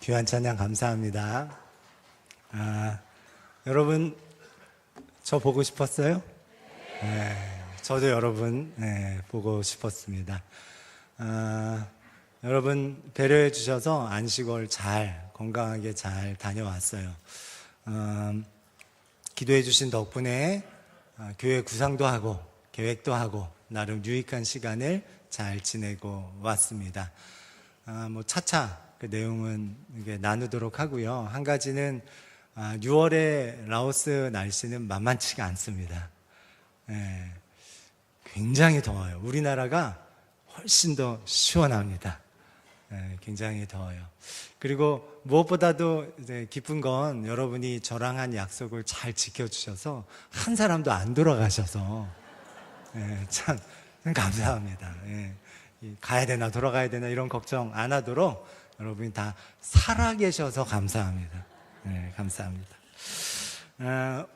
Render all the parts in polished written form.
귀한 찬양 감사합니다. 여러분, 저 보고 싶었어요? 네, 저도 여러분 보고 싶었습니다. 여러분 배려해 주셔서 안식월 건강하게 잘 다녀왔어요. 기도해 주신 덕분에 교회 구상도 하고 계획도 하고 나름 유익한 시간을 잘 지내고 왔습니다. 차차 그 내용은 이게 나누도록 하고요. 한 가지는 6월에 라오스 날씨는 만만치가 않습니다. 굉장히 더워요. 우리나라가 훨씬 더 시원합니다. 굉장히 더워요. 그리고 무엇보다도 이제 기쁜 건 여러분이 저랑 한 약속을 잘 지켜주셔서 한 사람도 안 돌아가셔서 참 감사합니다. 가야 되나 돌아가야 되나 이런 걱정 안 하도록 여러분이 다 살아계셔서 감사합니다. 감사합니다.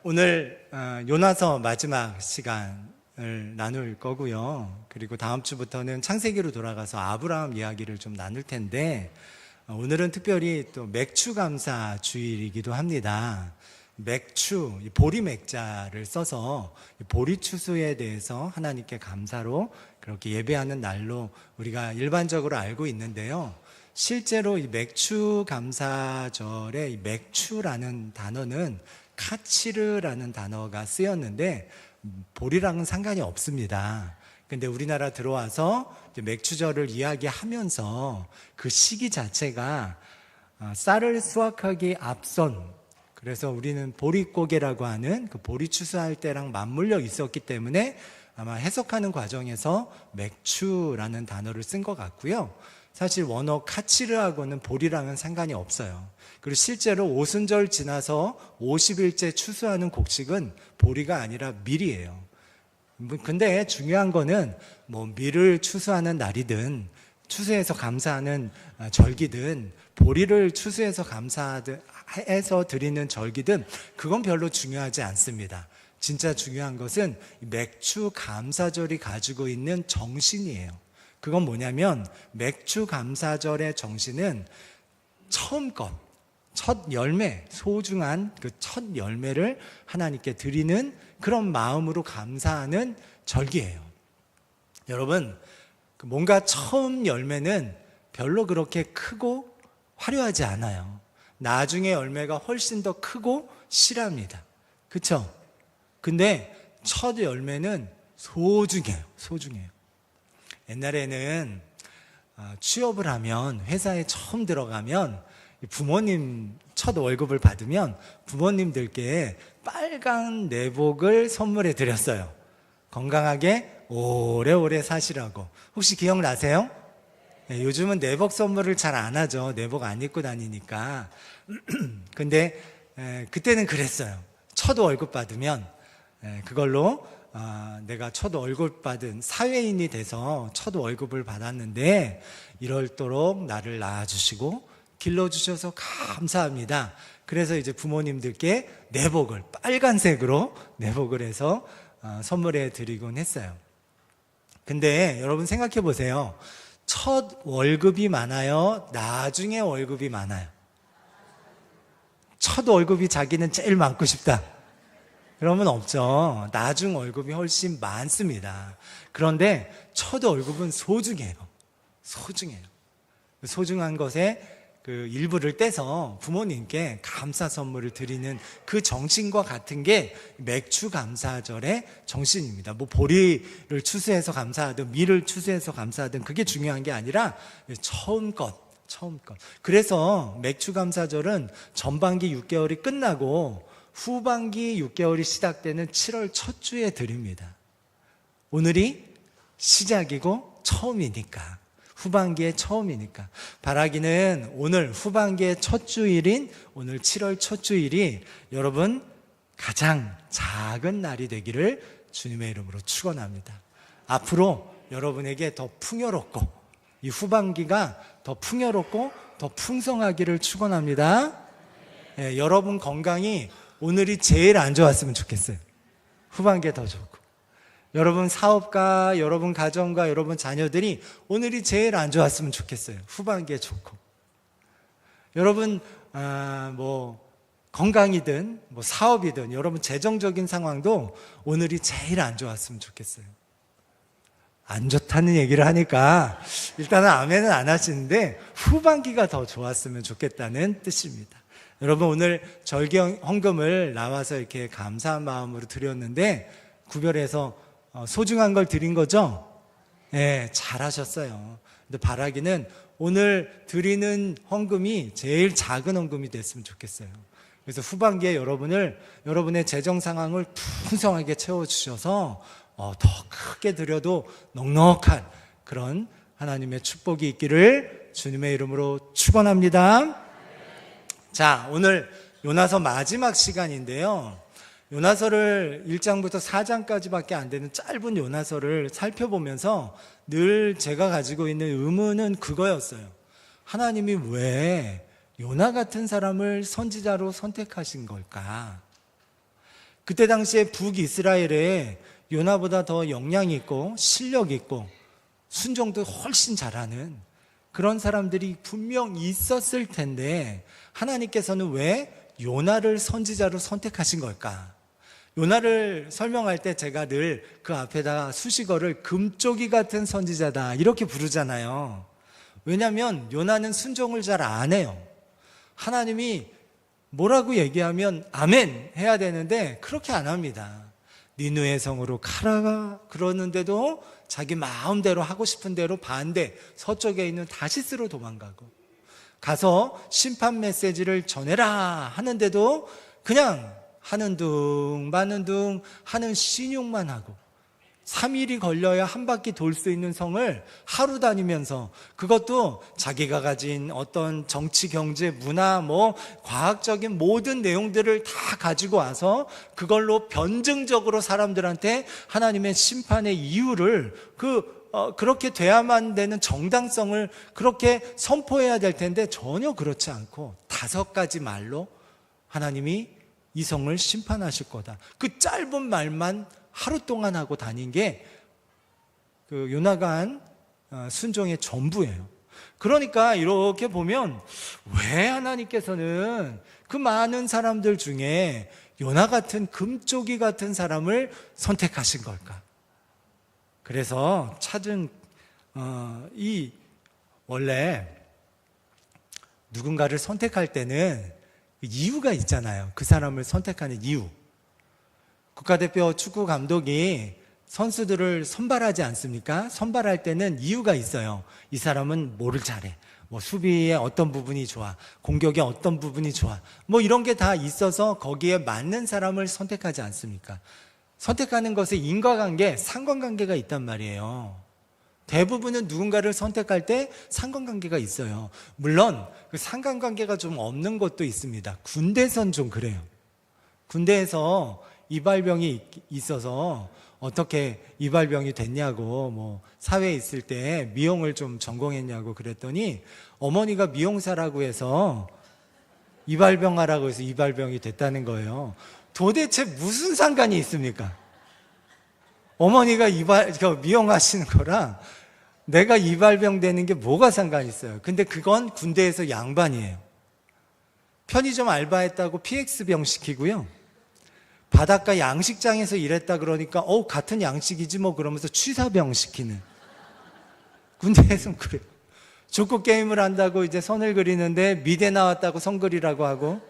오늘 요나서 마지막 시간을 나눌 거고요. 그리고 다음 주부터는 창세기로 돌아가서 아브라함 이야기를 좀 나눌 텐데 오늘은 특별히 또 맥추 감사 주일이기도 합니다. 맥추, 보리 맥자를 써서 보리 추수에 대해서 하나님께 감사로 그렇게 예배하는 날로 우리가 일반적으로 알고 있는데요. 실제로 이 맥추 감사절에 이 맥추라는 단어는 카치르라는 단어가 쓰였는데 보리랑은 상관이 없습니다. 근데 우리나라 들어와서 맥추절을 이야기하면서 그 시기 자체가 쌀을 수확하기 앞선, 그래서 우리는 보릿고개라고 하는 그 보리 추수할 때랑 맞물려 있었기 때문에 아마 해석하는 과정에서 맥추라는 단어를 쓴 것 같고요. 사실 원어 카치르하고는 보리랑은 상관이 없어요. 그리고 실제로 오순절 지나서 50일째 추수하는 곡식은 보리가 아니라 밀이에요. 근데 중요한 거는 밀을 추수하는 날이든 추수해서 감사하는 절기든 보리를 추수해서 감사해서 드리는 절기든 그건 별로 중요하지 않습니다. 진짜 중요한 것은 맥추 감사절이 가지고 있는 정신이에요. 그건 뭐냐면 맥추 감사절의 정신은 처음 것, 첫 열매, 소중한 그 첫 열매를 하나님께 드리는 그런 마음으로 감사하는 절기예요. 여러분, 뭔가 처음 열매는 별로 그렇게 크고 화려하지 않아요. 나중에 열매가 훨씬 더 크고 실합니다. 그렇죠? 근데 첫 열매는 소중해요. 옛날에는 취업을 하면 회사에 처음 들어가면 부모님 첫 월급을 받으면 부모님들께 빨간 내복을 선물해 드렸어요. 건강하게 오래오래 사시라고. 혹시 기억나세요? 요즘은 내복 선물을 잘 안 하죠. 내복 안 입고 다니니까. 근데 그때는 그랬어요. 첫 월급 받으면 그걸로 내가 첫 월급 받은 사회인이 돼서 첫 월급을 받았는데 이럴도록 나를 낳아주시고 길러주셔서 감사합니다. 그래서 이제 부모님들께 내복을 빨간색으로 내복을 해서 선물해 드리곤 했어요. 근데 여러분 생각해 보세요. 첫 월급이 많아요? 나중에 월급이 많아요? 첫 월급이 자기는 제일 많고 싶다. 그러면 없죠. 나중 월급이 훨씬 많습니다. 그런데 첫 월급은 소중해요. 소중한 것에 그 일부를 떼서 부모님께 감사 선물을 드리는 그 정신과 같은 게 맥추 감사절의 정신입니다. 보리를 추수해서 감사하든 밀을 추수해서 감사하든 그게 중요한 게 아니라 처음 것. 그래서 맥추 감사절은 전반기 6개월이 끝나고 후반기 6개월이 시작되는 7월 첫 주에 드립니다. 오늘이 시작이고 처음이니까, 후반기의 처음이니까 바라기는 오늘 후반기의 첫 주일인 오늘 7월 첫 주일이 여러분 가장 작은 날이 되기를 주님의 이름으로 축원합니다. 앞으로 여러분에게 더 풍요롭고 이 후반기가 더 풍요롭고 더 풍성하기를 축원합니다. 여러분 건강이 오늘이 제일 안 좋았으면 좋겠어요. 후반기에 더 좋고 여러분 사업가, 여러분 가정과 여러분 자녀들이 오늘이 제일 안 좋았으면 좋겠어요. 후반기에 좋고 여러분 뭐 건강이든 뭐 사업이든 여러분 재정적인 상황도 오늘이 제일 안 좋았으면 좋겠어요. 안 좋다는 얘기를 하니까 일단은 아멘은 안 하시는데 후반기가 더 좋았으면 좋겠다는 뜻입니다. 여러분 오늘 절기 헌금을 나와서 이렇게 감사한 마음으로 드렸는데 구별해서 소중한 걸 드린 거죠? 네, 잘하셨어요. 근데 바라기는 오늘 드리는 헌금이 제일 작은 헌금이 됐으면 좋겠어요. 그래서 후반기에 여러분의 재정 상황을 풍성하게 채워주셔서 더 크게 드려도 넉넉한 그런 하나님의 축복이 있기를 주님의 이름으로 축원합니다. 자, 오늘 요나서 마지막 시간인데요. 요나서를 1장부터 4장까지밖에 안 되는 짧은 요나서를 살펴보면서 늘 제가 가지고 있는 의문은 그거였어요. 하나님이 왜 요나 같은 사람을 선지자로 선택하신 걸까? 그때 당시에 북이스라엘에 요나보다 더 역량 있고 실력 있고 순종도 훨씬 잘하는 그런 사람들이 분명 있었을 텐데 하나님께서는 왜 요나를 선지자로 선택하신 걸까? 요나를 설명할 때 제가 늘 그 앞에다 수식어를 금쪽이 같은 선지자다 이렇게 부르잖아요. 왜냐하면 요나는 순종을 잘 안 해요. 하나님이 뭐라고 얘기하면 아멘 해야 되는데 그렇게 안 합니다. 니느웨 성으로 가라 그러는데도 자기 마음대로 하고 싶은 대로 반대 서쪽에 있는 다시스로 도망가고 가서 심판 메시지를 전해라 하는데도 그냥 하는 둥 마는 둥 하는 신용만 하고 3일이 걸려야 한 바퀴 돌 수 있는 성을 하루 다니면서 그것도 자기가 가진 어떤 정치, 경제, 문화, 과학적인 모든 내용들을 다 가지고 와서 그걸로 변증적으로 사람들한테 하나님의 심판의 이유를 그렇게 돼야만 되는 정당성을 그렇게 선포해야 될 텐데 전혀 그렇지 않고 5가지 말로 하나님이 이 성을 심판하실 거다. 그 짧은 말만 하루 동안 하고 다닌 게 그 요나가 한 순종의 전부예요. 그러니까 이렇게 보면 왜 하나님께서는 그 많은 사람들 중에 요나 같은 금쪽이 같은 사람을 선택하신 걸까? 그래서 찾은 원래 누군가를 선택할 때는 이유가 있잖아요. 그 사람을 선택하는 이유. 국가대표 축구 감독이 선수들을 선발하지 않습니까? 선발할 때는 이유가 있어요. 이 사람은 뭐를 잘해. 수비의 어떤 부분이 좋아. 공격의 어떤 부분이 좋아. 이런 게 다 있어서 거기에 맞는 사람을 선택하지 않습니까? 선택하는 것에 인과관계, 상관관계가 있단 말이에요. 대부분은 누군가를 선택할 때 상관관계가 있어요. 물론 그 상관관계가 좀 없는 것도 있습니다. 군대에선 좀 그래요. 군대에서 이발병이 있어서 어떻게 이발병이 됐냐고 사회에 있을 때 미용을 좀 전공했냐고 그랬더니 어머니가 미용사라고 해서 이발병 하라고 해서 이발병이 됐다는 거예요. 도대체 무슨 상관이 있습니까? 어머니가 미용하시는 거랑 내가 이발병 되는 게 뭐가 상관이 있어요? 근데 그건 군대에서 양반이에요. 편의점 알바했다고 PX병 시키고요. 바닷가 양식장에서 일했다 그러니까 같은 양식이지 그러면서 취사병 시키는. 군대에서는 그래요. 족구 게임을 한다고 이제 선을 그리는데 미대 나왔다고 선 그리라고 하고,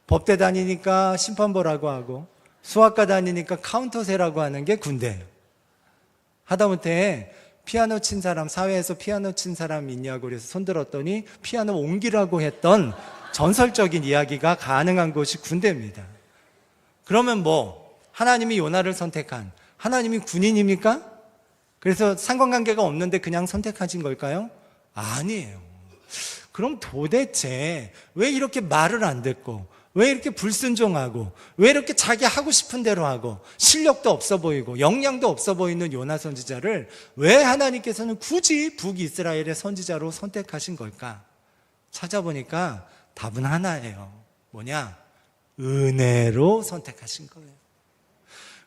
법대 다니니까 심판보라고 하고, 수학과 다니니까 카운터 세라고 하는 게 군대예요. 하다못해 피아노 친 사람, 사회에서 피아노 친 사람 있냐고 그래서 손들었더니 피아노 옮기라고 했던 전설적인 이야기가 가능한 곳이 군대입니다. 그러면 하나님이 요나를 선택한 하나님이 군인입니까? 그래서 상관관계가 없는데 그냥 선택하신 걸까요? 아니에요. 그럼 도대체 왜 이렇게 말을 안 듣고, 왜 이렇게 불순종하고, 왜 이렇게 자기 하고 싶은 대로 하고, 실력도 없어 보이고 역량도 없어 보이는 요나 선지자를 왜 하나님께서는 굳이 북이스라엘의 선지자로 선택하신 걸까? 찾아보니까 답은 하나예요. 뭐냐? 은혜로 선택하신 거예요.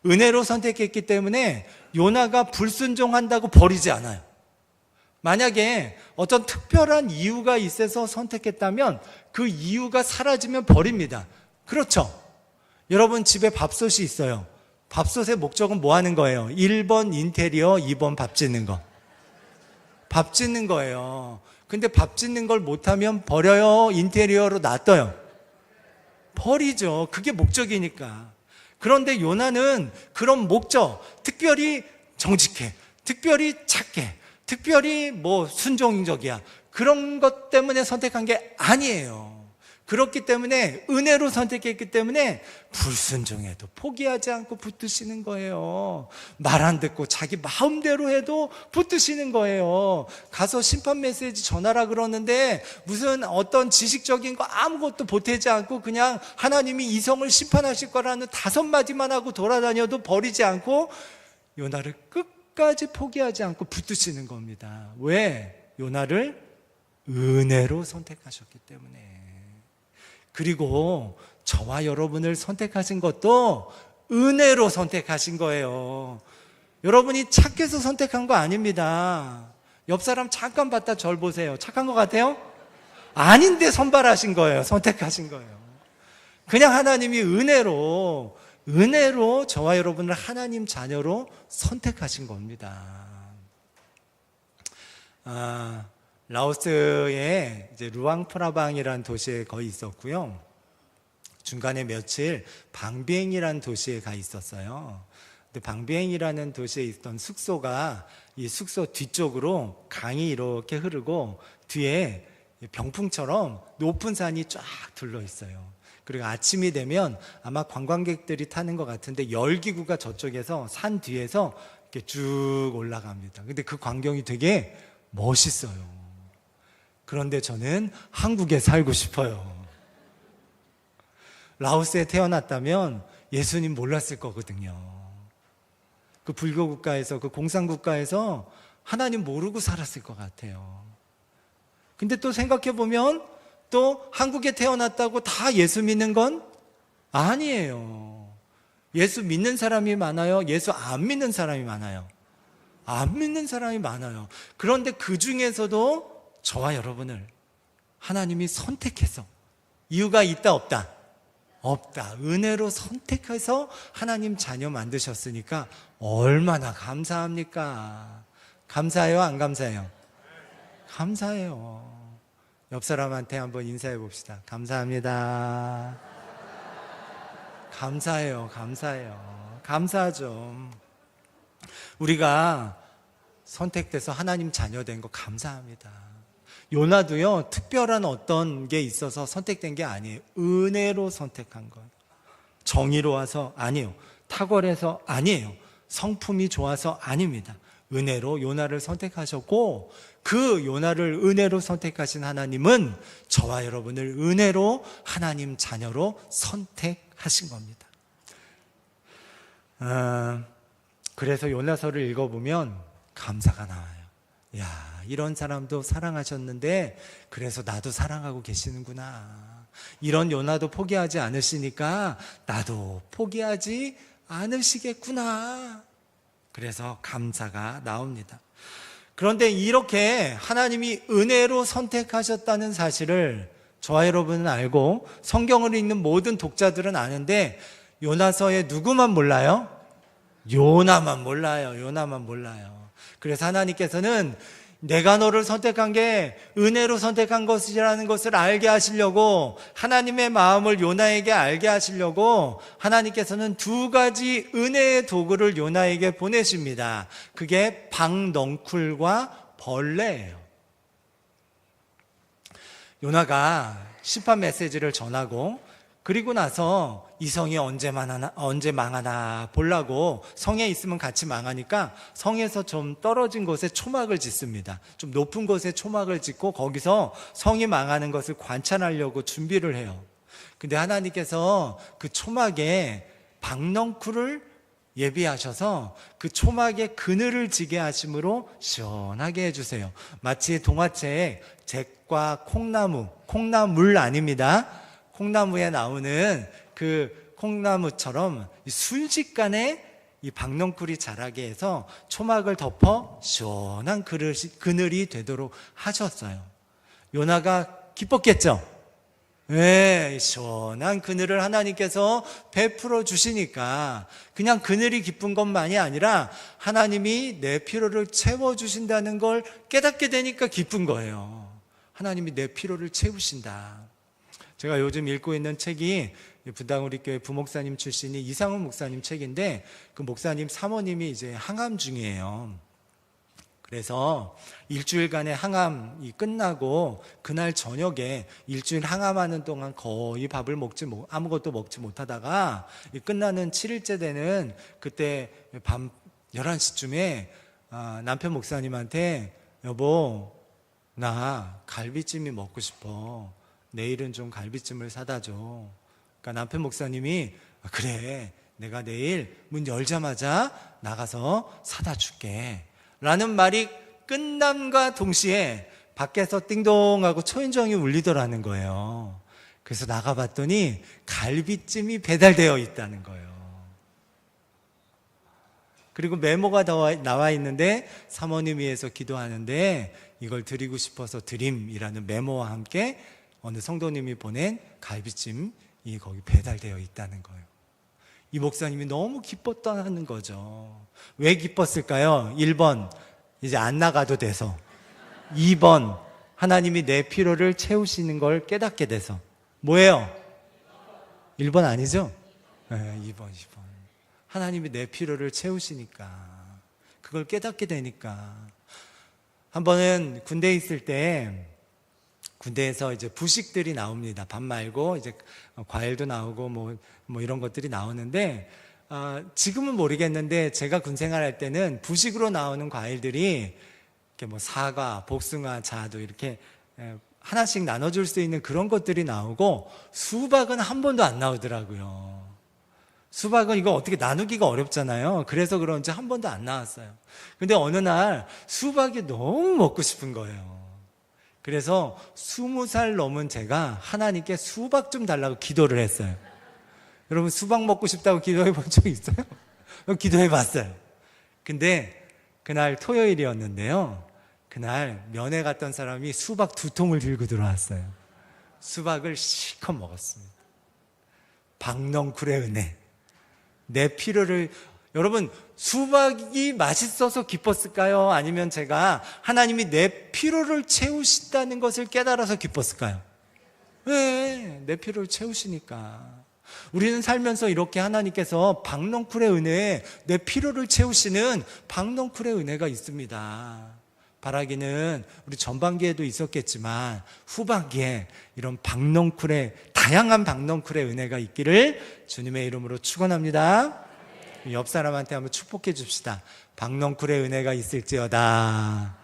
은혜로 선택했기 때문에 요나가 불순종한다고 버리지 않아요. 만약에 어떤 특별한 이유가 있어서 선택했다면 그 이유가 사라지면 버립니다. 그렇죠? 여러분 집에 밥솥이 있어요. 밥솥의 목적은 뭐 하는 거예요? 1번 인테리어, 2번 밥 짓는 거. 밥 짓는 거예요. 근데 밥 짓는 걸 못하면 버려요? 인테리어로 놔둬요? 버리죠. 그게 목적이니까. 그런데 요나는 그런 목적, 특별히 정직해, 특별히 착해, 특별히 순종적이야, 그런 것 때문에 선택한 게 아니에요. 그렇기 때문에 은혜로 선택했기 때문에 불순종해도 포기하지 않고 붙드시는 거예요. 말 안 듣고 자기 마음대로 해도 붙드시는 거예요. 가서 심판 메시지 전하라 그러는데 무슨 어떤 지식적인 거 아무것도 보태지 않고 그냥 하나님이 이성을 심판하실 거라는 5마디만 하고 돌아다녀도 버리지 않고 요나를 끝까지 포기하지 않고 붙드시는 겁니다. 왜? 요나를 은혜로 선택하셨기 때문에. 그리고 저와 여러분을 선택하신 것도 은혜로 선택하신 거예요. 여러분이 착해서 선택한 거 아닙니다. 옆 사람 잠깐 봤다 절 보세요. 착한 것 같아요? 아닌데 선발하신 거예요. 선택하신 거예요. 그냥 하나님이 은혜로 저와 여러분을 하나님 자녀로 선택하신 겁니다. 라오스의 이제 루앙프라방이라는 도시에 거의 있었고요. 중간에 며칠 방비행이라는 도시에 가 있었어요. 근데 방비행이라는 도시에 있던 숙소가 이 숙소 뒤쪽으로 강이 이렇게 흐르고 뒤에 병풍처럼 높은 산이 쫙 둘러 있어요. 그리고 아침이 되면 아마 관광객들이 타는 것 같은데 열기구가 저쪽에서 산 뒤에서 이렇게 쭉 올라갑니다. 근데 그 광경이 되게 멋있어요. 그런데 저는 한국에 살고 싶어요. 라오스에 태어났다면 예수님 몰랐을 거거든요. 그 불교 국가에서, 그 공산 국가에서 하나님 모르고 살았을 것 같아요. 근데 또 생각해 보면 또 한국에 태어났다고 다 예수 믿는 건 아니에요. 예수 믿는 사람이 많아요? 예수 안 믿는 사람이 많아요? 안 믿는 사람이 많아요. 그런데 그 중에서도 저와 여러분을 하나님이 선택해서, 이유가 있다 없다? 없다. 은혜로 선택해서 하나님 자녀 만드셨으니까 얼마나 감사합니까? 감사해요? 안 감사해요? 감사해요. 옆 사람한테 한번 인사해 봅시다. 감사합니다. 감사해요. 감사해요. 감사하죠. 우리가 선택돼서 하나님 자녀 된 거 감사합니다. 요나도요, 특별한 어떤 게 있어서 선택된 게 아니에요. 은혜로 선택한 거예요. 정의로워서 아니에요. 탁월해서 아니에요. 성품이 좋아서 아닙니다. 은혜로 요나를 선택하셨고, 그 요나를 은혜로 선택하신 하나님은 저와 여러분을 은혜로 하나님 자녀로 선택하신 겁니다. 그래서 요나서를 읽어보면 감사가 나와요. 야, 이런 사람도 사랑하셨는데 그래서 나도 사랑하고 계시는구나. 이런 요나도 포기하지 않으시니까 나도 포기하지 않으시겠구나. 그래서 감사가 나옵니다. 그런데 이렇게 하나님이 은혜로 선택하셨다는 사실을 저와 여러분은 알고 성경을 읽는 모든 독자들은 아는데 요나서에 누구만 몰라요? 요나만 몰라요. 요나만 몰라요. 그래서 하나님께서는 내가 너를 선택한 게 은혜로 선택한 것이라는 것을 알게 하시려고, 하나님의 마음을 요나에게 알게 하시려고 하나님께서는 2가지 은혜의 도구를 요나에게 보내십니다. 그게 방넝쿨과 벌레예요. 요나가 심판 메시지를 전하고 그리고 나서 이 성이 언제 망하나 보려고, 성에 있으면 같이 망하니까 성에서 좀 떨어진 곳에 초막을 짓습니다. 좀 높은 곳에 초막을 짓고 거기서 성이 망하는 것을 관찰하려고 준비를 해요. 근데 하나님께서 그 초막에 방넝쿨을 예비하셔서 그 초막에 그늘을 지게 하심으로 시원하게 해주세요. 마치 동화책 잭과 콩나물 아닙니다. 콩나무에 나오는 그 콩나무처럼 순식간에 이 박넝쿨이 자라게 해서 초막을 덮어 시원한 그늘이 되도록 하셨어요. 요나가 기뻤겠죠? 네, 시원한 그늘을 하나님께서 베풀어 주시니까 그냥 그늘이 기쁜 것만이 아니라 하나님이 내 피로를 채워주신다는 걸 깨닫게 되니까 기쁜 거예요. 하나님이 내 피로를 채우신다. 제가 요즘 읽고 있는 책이 분당우리교회 부목사님 출신이 이상훈 목사님 책인데, 그 목사님 사모님이 이제 항암 중이에요. 그래서 일주일간의 항암이 끝나고 그날 저녁에 일주일 항암하는 동안 거의 밥을 아무것도 먹지 못하다가 끝나는 7일째 되는 그때 밤 11시쯤에 남편 목사님한테 여보, 나 갈비찜이 먹고 싶어. 내일은 좀 갈비찜을 사다 줘. 그러니까 남편 목사님이 그래, 내가 내일 문 열자마자 나가서 사다 줄게 라는 말이 끝남과 동시에 밖에서 띵동하고 초인종이 울리더라는 거예요. 그래서 나가봤더니 갈비찜이 배달되어 있다는 거예요. 그리고 메모가 나와 있는데 사모님 위해서 기도하는데 이걸 드리고 싶어서 드림이라는 메모와 함께 어느 성도님이 보낸 갈비찜이 거기 배달되어 있다는 거예요. 이 목사님이 너무 기뻤다는 거죠. 왜 기뻤을까요? 1번, 이제 안 나가도 돼서. 2번, 하나님이 내 피로를 채우시는 걸 깨닫게 돼서. 뭐예요? 1번 아니죠? 네, 2번. 하나님이 내 피로를 채우시니까, 그걸 깨닫게 되니까. 한 번은 군대에 있을 때 군대에서 이제 부식들이 나옵니다. 밥 말고 이제 과일도 나오고 뭐 이런 것들이 나오는데, 지금은 모르겠는데 제가 군 생활할 때는 부식으로 나오는 과일들이 이렇게 뭐 사과, 복숭아, 자두 이렇게 하나씩 나눠줄 수 있는 그런 것들이 나오고, 수박은 한 번도 안 나오더라고요. 수박은 이거 어떻게 나누기가 어렵잖아요. 그래서 그런지 한 번도 안 나왔어요. 근데 어느 날 수박이 너무 먹고 싶은 거예요. 그래서 20살 넘은 제가 하나님께 수박 좀 달라고 기도를 했어요. 여러분, 수박 먹고 싶다고 기도해 본 적 있어요? 기도해 봤어요. 근데 그날 토요일이었는데요. 그날 면회 갔던 사람이 수박 2통을 들고 들어왔어요. 수박을 실컷 먹었습니다. 박넝쿨의 은혜. 내 필요를, 여러분, 수박이 맛있어서 기뻤을까요? 아니면 제가 하나님이 내 필요를 채우신다는 것을 깨달아서 기뻤을까요? 네, 내 필요를 채우시니까. 우리는 살면서 이렇게 하나님께서 박넝쿨의 은혜에 내 필요를 채우시는 박넝쿨의 은혜가 있습니다. 바라기는 우리 전반기에도 있었겠지만 후반기에 이런 다양한 박넝쿨의 은혜가 있기를 주님의 이름으로 축원합니다. 옆 사람한테 한번 축복해 줍시다. 박넝쿨의 은혜가 있을지어다.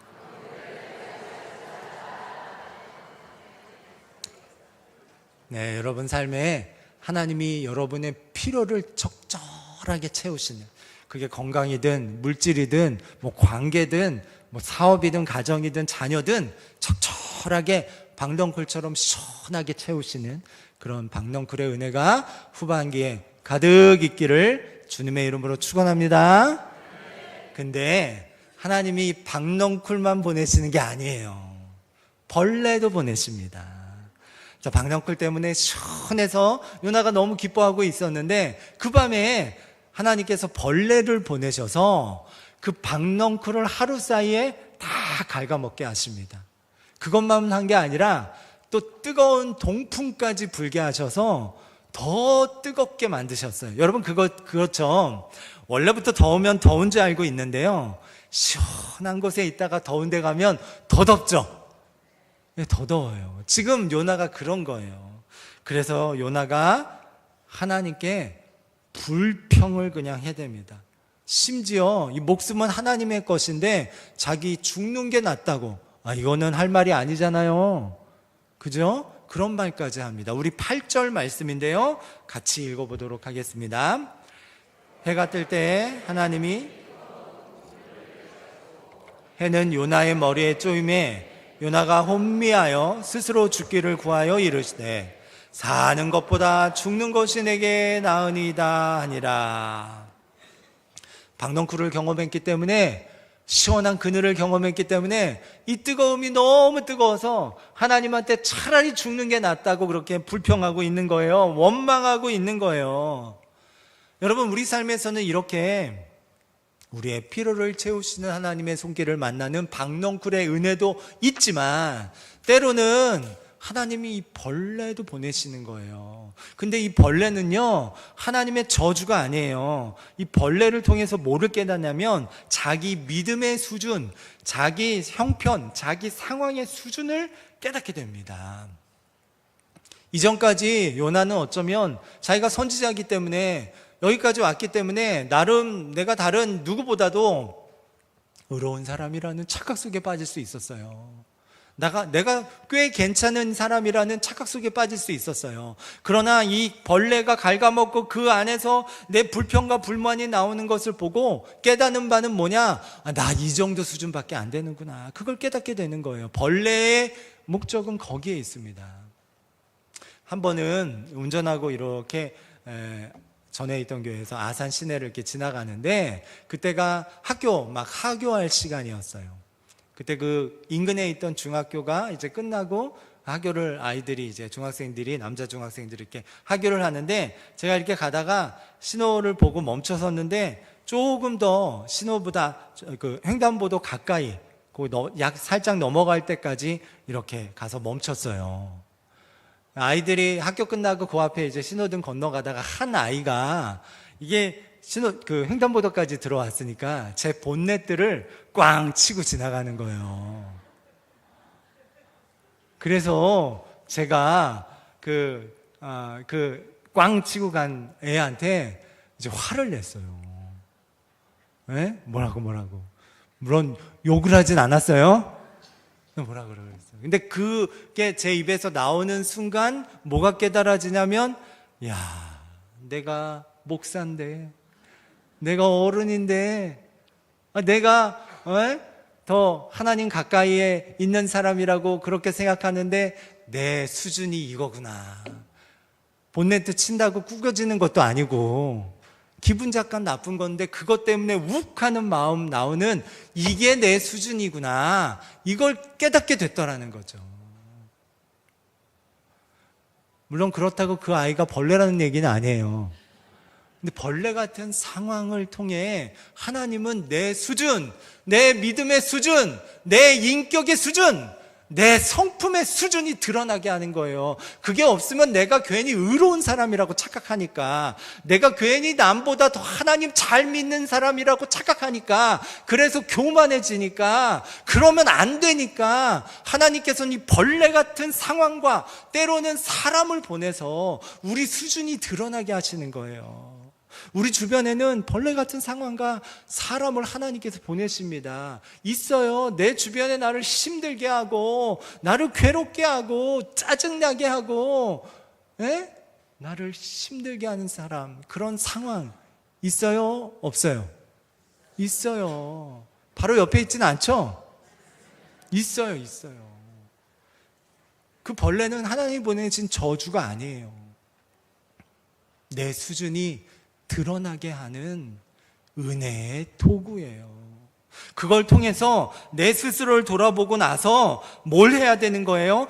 네, 여러분 삶에 하나님이 여러분의 필요를 적절하게 채우시는, 그게 건강이든 물질이든 뭐 관계든 뭐 사업이든 가정이든 자녀든 적절하게 박넝쿨처럼 시원하게 채우시는 그런 박넝쿨의 은혜가 후반기에 가득 있기를 주님의 이름으로 축원합니다. 근데 하나님이 박넝쿨만 보내시는 게 아니에요. 벌레도 보내십니다. 자, 박넝쿨 때문에 시원해서 요나가 너무 기뻐하고 있었는데 그 밤에 하나님께서 벌레를 보내셔서 그 박넝쿨을 하루 사이에 다 갉아먹게 하십니다. 그것만 한 게 아니라 또 뜨거운 동풍까지 불게 하셔서 더 뜨겁게 만드셨어요. 여러분, 그렇죠. 원래부터 더우면 더운 줄 알고 있는데요, 시원한 곳에 있다가 더운 데 가면 더 덥죠. 네, 더 더워요. 지금 요나가 그런 거예요. 그래서 요나가 하나님께 불평을 그냥 해댑니다. 심지어 이 목숨은 하나님의 것인데 자기 죽는 게 낫다고. 이거는 할 말이 아니잖아요. 그죠? 그런 말까지 합니다. 우리 8절 말씀인데요, 같이 읽어보도록 하겠습니다. 해가 뜰 때 하나님이 해는 요나의 머리에 쪼임에 요나가 혼미하여 스스로 죽기를 구하여 이르시되 사는 것보다 죽는 것이 내게 나으니이다 하니라. 박넝쿨을 경험했기 때문에, 시원한 그늘을 경험했기 때문에 이 뜨거움이 너무 뜨거워서 하나님한테 차라리 죽는 게 낫다고 그렇게 불평하고 있는 거예요. 원망하고 있는 거예요. 여러분, 우리 삶에서는 이렇게 우리의 피로를 채우시는 하나님의 손길을 만나는 박넝쿨의 은혜도 있지만, 때로는 하나님이 이 벌레도 보내시는 거예요. 근데 이 벌레는요, 하나님의 저주가 아니에요. 이 벌레를 통해서 뭐를 깨닫냐면, 자기 믿음의 수준, 자기 형편, 자기 상황의 수준을 깨닫게 됩니다. 이전까지 요나는 어쩌면 자기가 선지자이기 때문에, 여기까지 왔기 때문에 나름 내가 다른 누구보다도 의로운 사람이라는 착각 속에 빠질 수 있었어요. 내가 꽤 괜찮은 사람이라는 착각 속에 빠질 수 있었어요. 그러나 이 벌레가 갉아먹고 그 안에서 내 불평과 불만이 나오는 것을 보고 깨닫는 바는 뭐냐? 나 이 정도 수준밖에 안 되는구나. 그걸 깨닫게 되는 거예요. 벌레의 목적은 거기에 있습니다. 한 번은 운전하고 이렇게 전에 있던 교회에서 아산 시내를 이렇게 지나가는데, 그때가 막 하교할 시간이었어요. 그때 그 인근에 있던 중학교가 이제 끝나고 하교를, 아이들이 이제 중학생들이, 남자 중학생들이 이렇게 하교를 하는데, 제가 이렇게 가다가 신호를 보고 멈춰섰는데, 조금 더 신호보다 그 횡단보도 가까이, 약 살짝 넘어갈 때까지 이렇게 가서 멈췄어요. 아이들이 학교 끝나고 그 앞에 이제 신호등 건너가다가 한 아이가 이게 그 횡단보도까지 들어왔으니까 제 본넷들을 꽝 치고 지나가는 거예요. 그래서 제가 꽝 치고 간 애한테 이제 화를 냈어요. 에? 뭐라고. 물론 욕을 하진 않았어요. 뭐라 그러겠어요. 근데 그게 제 입에서 나오는 순간 뭐가 깨달아지냐면, 야, 내가 목사인데, 내가 어른인데, 내가 더 하나님 가까이에 있는 사람이라고 그렇게 생각하는데 내 수준이 이거구나. 본네트 친다고 구겨지는 것도 아니고 기분 잠깐 나쁜 건데 그것 때문에 욱하는 마음 나오는, 이게 내 수준이구나. 이걸 깨닫게 됐더라는 거죠. 물론 그렇다고 그 아이가 벌레라는 얘기는 아니에요. 근데 벌레 같은 상황을 통해 하나님은 내 수준, 내 믿음의 수준, 내 인격의 수준, 내 성품의 수준이 드러나게 하는 거예요. 그게 없으면 내가 괜히 의로운 사람이라고 착각하니까, 내가 괜히 남보다 더 하나님 잘 믿는 사람이라고 착각하니까, 그래서 교만해지니까, 그러면 안 되니까 하나님께서는 이 벌레 같은 상황과 때로는 사람을 보내서 우리 수준이 드러나게 하시는 거예요. 우리 주변에는 벌레 같은 상황과 사람을 하나님께서 보내십니다. 있어요. 내 주변에 나를 힘들게 하고, 나를 괴롭게 하고, 짜증나게 하고, 나를 힘들게 하는 사람, 그런 상황 있어요? 없어요? 있어요. 바로 옆에 있지는 않죠? 있어요. 그 벌레는 하나님이 보내신 저주가 아니에요. 내 수준이 드러나게 하는 은혜의 도구예요. 그걸 통해서 내 스스로를 돌아보고 나서 뭘 해야 되는 거예요?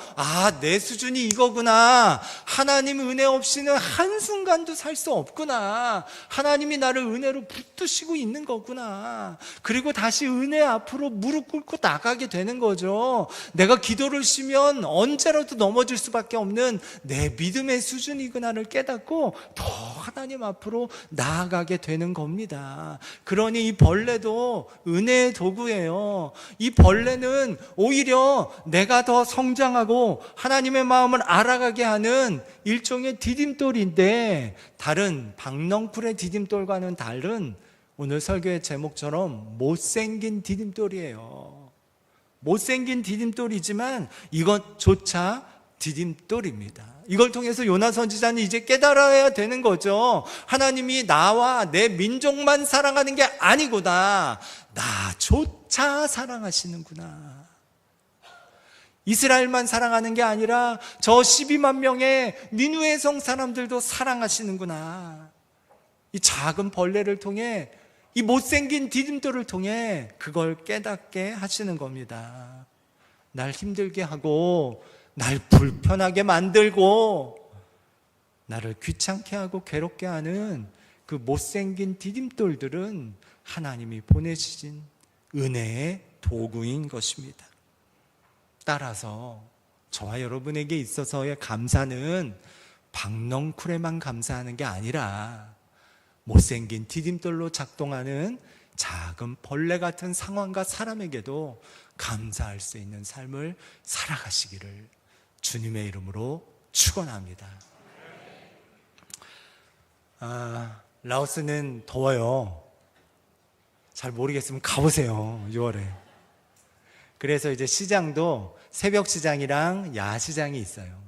내 수준이 이거구나. 하나님 은혜 없이는 한순간도 살 수 없구나. 하나님이 나를 은혜로 붙드시고 있는 거구나. 그리고 다시 은혜 앞으로 무릎 꿇고 나가게 되는 거죠. 내가 기도를 쉬면 언제라도 넘어질 수밖에 없는 내 믿음의 수준이구나를 깨닫고 더 하나님 앞으로 나아가게 되는 겁니다. 그러니 이 벌레도 은혜의 도구예요. 이 벌레는 오히려 내가 더 성장하고 하나님의 마음을 알아가게 하는 일종의 디딤돌인데, 다른 박넝쿨의 디딤돌과는 다른, 오늘 설교의 제목처럼 못생긴 디딤돌이에요. 못생긴 디딤돌이지만 이것조차 디딤돌입니다. 이걸 통해서 요나 선지자는 이제 깨달아야 되는 거죠. 하나님이 나와 내 민족만 사랑하는 게 아니구나. 나조차 사랑하시는구나. 이스라엘만 사랑하는 게 아니라 저 12만 명의 니느웨 성 사람들도 사랑하시는구나. 이 작은 벌레를 통해 이 못생긴 디딤돌을 통해 그걸 깨닫게 하시는 겁니다. 날 힘들게 하고 날 불편하게 만들고 나를 귀찮게 하고 괴롭게 하는 그 못생긴 디딤돌들은 하나님이 보내주신 은혜의 도구인 것입니다. 따라서 저와 여러분에게 있어서의 감사는 박넝쿨에만 감사하는 게 아니라 못생긴 디딤돌로 작동하는 작은 벌레 같은 상황과 사람에게도 감사할 수 있는 삶을 살아가시기를 주님의 이름으로 축원합니다. 라오스는 더워요. 잘 모르겠으면 가보세요. 6월에. 그래서 이제 시장도 새벽 시장이랑 야시장이 있어요.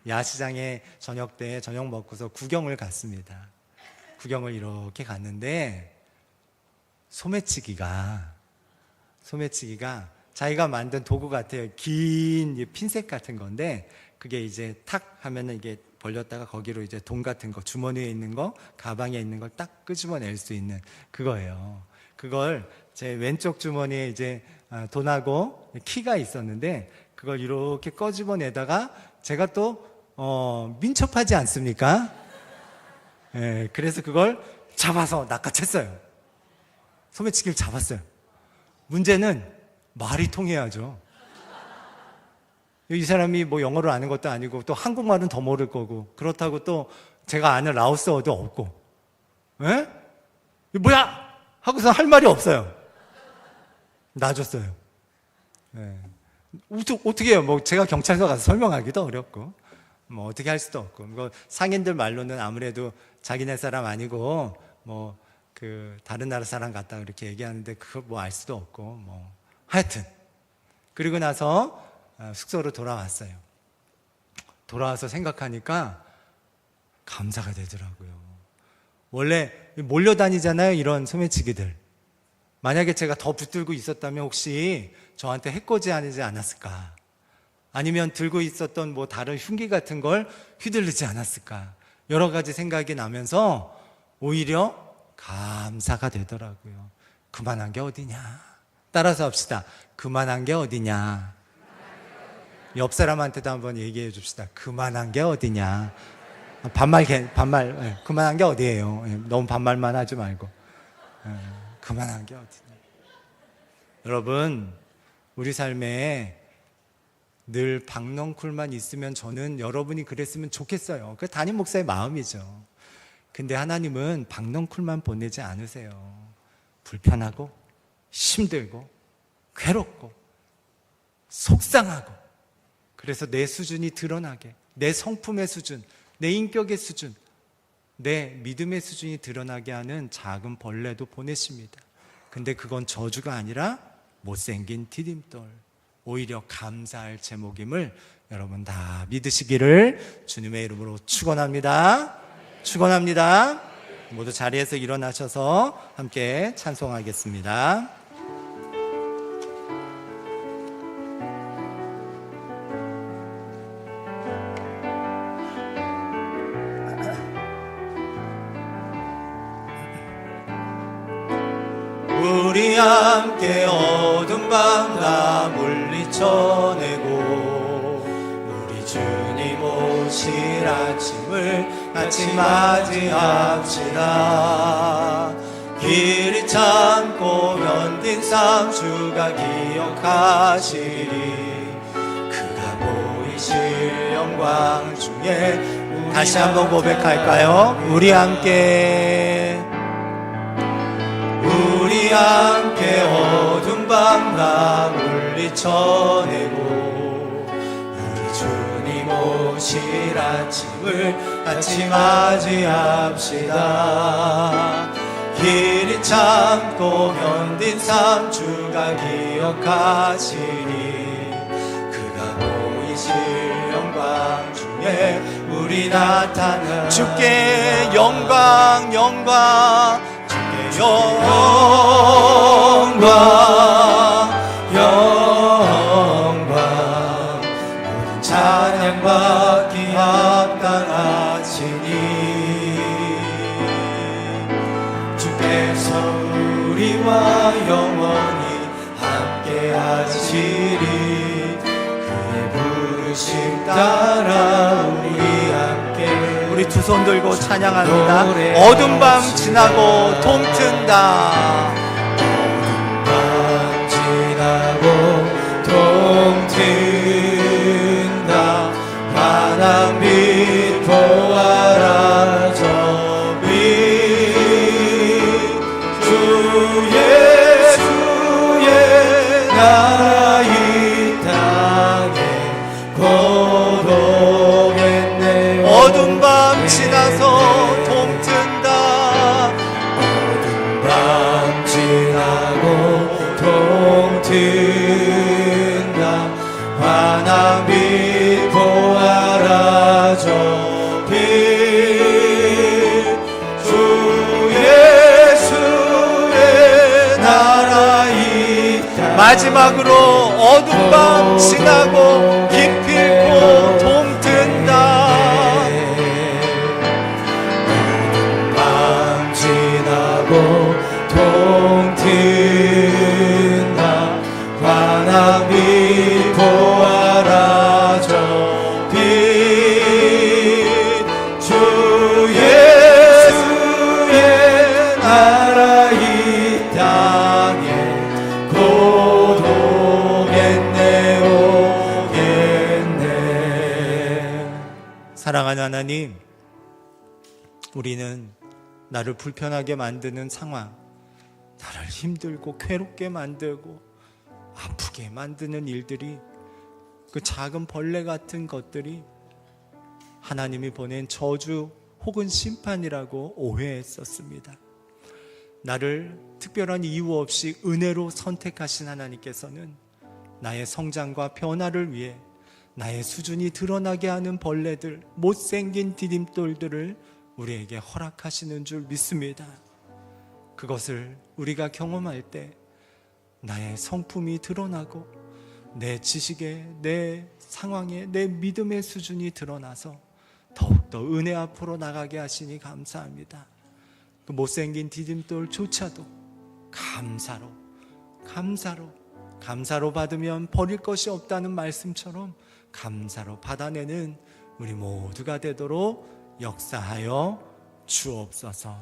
야시장에 저녁 때 저녁 먹고서 구경을 갔습니다. 구경을 이렇게 갔는데 소매치기가 자기가 만든 도구 같아요. 긴 핀셋 같은 건데 그게 이제 탁 하면은 이게 벌렸다가 거기로 이제 돈 같은 거, 주머니에 있는 거, 가방에 있는 걸 딱 끄집어낼 수 있는 그거예요. 그걸 제 왼쪽 주머니에 이제 돈하고 키가 있었는데 그걸 이렇게 꺼집어내다가 제가 또 민첩하지 않습니까? 예, 그래서 그걸 잡아서 낚아챘어요. 소매치기를 잡았어요. 문제는 말이 통해야죠. 이 사람이 뭐 영어를 아는 것도 아니고 또 한국말은 더 모를 거고 그렇다고 또 제가 아는 라오스어도 없고 에? 뭐야? 하고서 할 말이 없어요. 놔줬어요. 예. 어떻게 해요? 뭐 제가 경찰서 가서 설명하기도 어렵고 뭐 어떻게 할 수도 없고 뭐 상인들 말로는 아무래도 자기네 사람 아니고 뭐 그 다른 나라 사람 같다 그렇게 얘기하는데 그걸 뭐 알 수도 없고 뭐 하여튼 그리고 나서 숙소로 돌아왔어요. 돌아와서 생각하니까 감사가 되더라고요. 원래 몰려다니잖아요, 이런 소매치기들. 만약에 제가 더 붙들고 있었다면 혹시 저한테 해코지하지 않았을까? 아니면 들고 있었던 뭐 다른 흉기 같은 걸 휘둘르지 않았을까? 여러 가지 생각이 나면서 오히려 감사가 되더라고요. 그만한 게 어디냐? 따라서 합시다. 그만한 게 어디냐? 옆 사람한테도 한번 얘기해 줍시다. 그만한 게 어디냐? 반말, 그만한 게 어디예요? 너무 반말만 하지 말고. 그만한 게 어디냐? 여러분, 우리 삶에 늘 박넝쿨만 있으면 저는 여러분이 그랬으면 좋겠어요. 그 담임 목사의 마음이죠. 근데 하나님은 박넝쿨만 보내지 않으세요. 불편하고, 힘들고, 괴롭고, 속상하고, 그래서 내 수준이 드러나게, 내 성품의 수준, 내 인격의 수준, 내 믿음의 수준이 드러나게 하는 작은 벌레도 보내십니다. 근데 그건 저주가 아니라 못생긴 디딤돌, 오히려 감사할 제목임을 여러분 다 믿으시기를 주님의 이름으로 축원합니다. 축원합니다. 모두 자리에서 일어나셔서 함께 찬송하겠습니다. 우리 함께 어둠 밤 다 물리쳐내고 우리 주님 오실 아침을 같이 맞이합시다. 길이 참고 견딘 삶 주가 기억하시리. 그가 보이실 영광 중에 다시 한번 고백할까요? 우리 함께 어둠 밤 다 물리쳐내고 우리 주님 오실 아침을 같이 맞이합시다. 길이 참고 견딘 삶 주가 기억하시니 그가 보이실 영광 중에 우리 나타나 주께 영광 영광 모든 찬양 받기 합당하시니 주께서 우리와 영원히 함께 하시리. 그의 부르심 따라 우리 함께. 우리 두 손 들고 찬양합니다. 어두운 밤 지나고 동튼다. 어두운 밤 지나고 동튼다. 환한 빛 보아라 저 빛. 주의 나라 이 땅에 고독했네. 어두운 밤 지나서 동튼다. 어두운 밤 지나고 동튼다. 환한 빛 보아라 저 빛. 주 예수의 나라 이 땅. 마지막으로 어두운 밤 지나고 기필코 동튼다. 어두운 밤 지나고 동튼다. 환한 빛 보아라 저 빛. 주 예수의 나라 이 땅에 고독했네 오겠네. 사랑하는 하나님, 우리는 나를 불편하게 만드는 상황, 나를 힘들고 괴롭게 만들고 아프게 만드는 일들이, 그 작은 벌레 같은 것들이 하나님이 보낸 저주 혹은 심판이라고 오해했었습니다. 나를 특별한 이유 없이 은혜로 선택하신 하나님께서는 나의 성장과 변화를 위해 나의 수준이 드러나게 하는 벌레들, 못생긴 디딤돌들을 우리에게 허락하시는 줄 믿습니다. 그것을 우리가 경험할 때 나의 성품이 드러나고 내 지식에, 내 상황에, 내 믿음의 수준이 드러나서 더욱더 은혜 앞으로 나가게 하시니 감사합니다. 그 못생긴 디딤돌조차도 감사로 받으면 버릴 것이 없다는 말씀처럼 감사로 받아내는 우리 모두가 되도록 역사하여 주옵소서.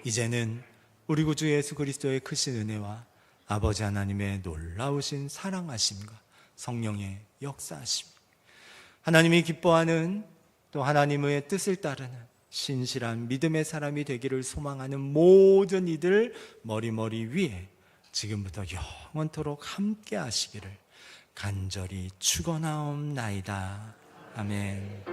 이제는 우리 구주 예수 그리스도의 크신 은혜와 아버지 하나님의 놀라우신 사랑하심과 성령의 역사하심, 하나님이 기뻐하는 또 하나님의 뜻을 따르는 신실한 믿음의 사람이 되기를 소망하는 모든 이들 머리머리 위에 지금부터 영원토록 함께 하시기를 간절히 축원하옵나이다. 아멘.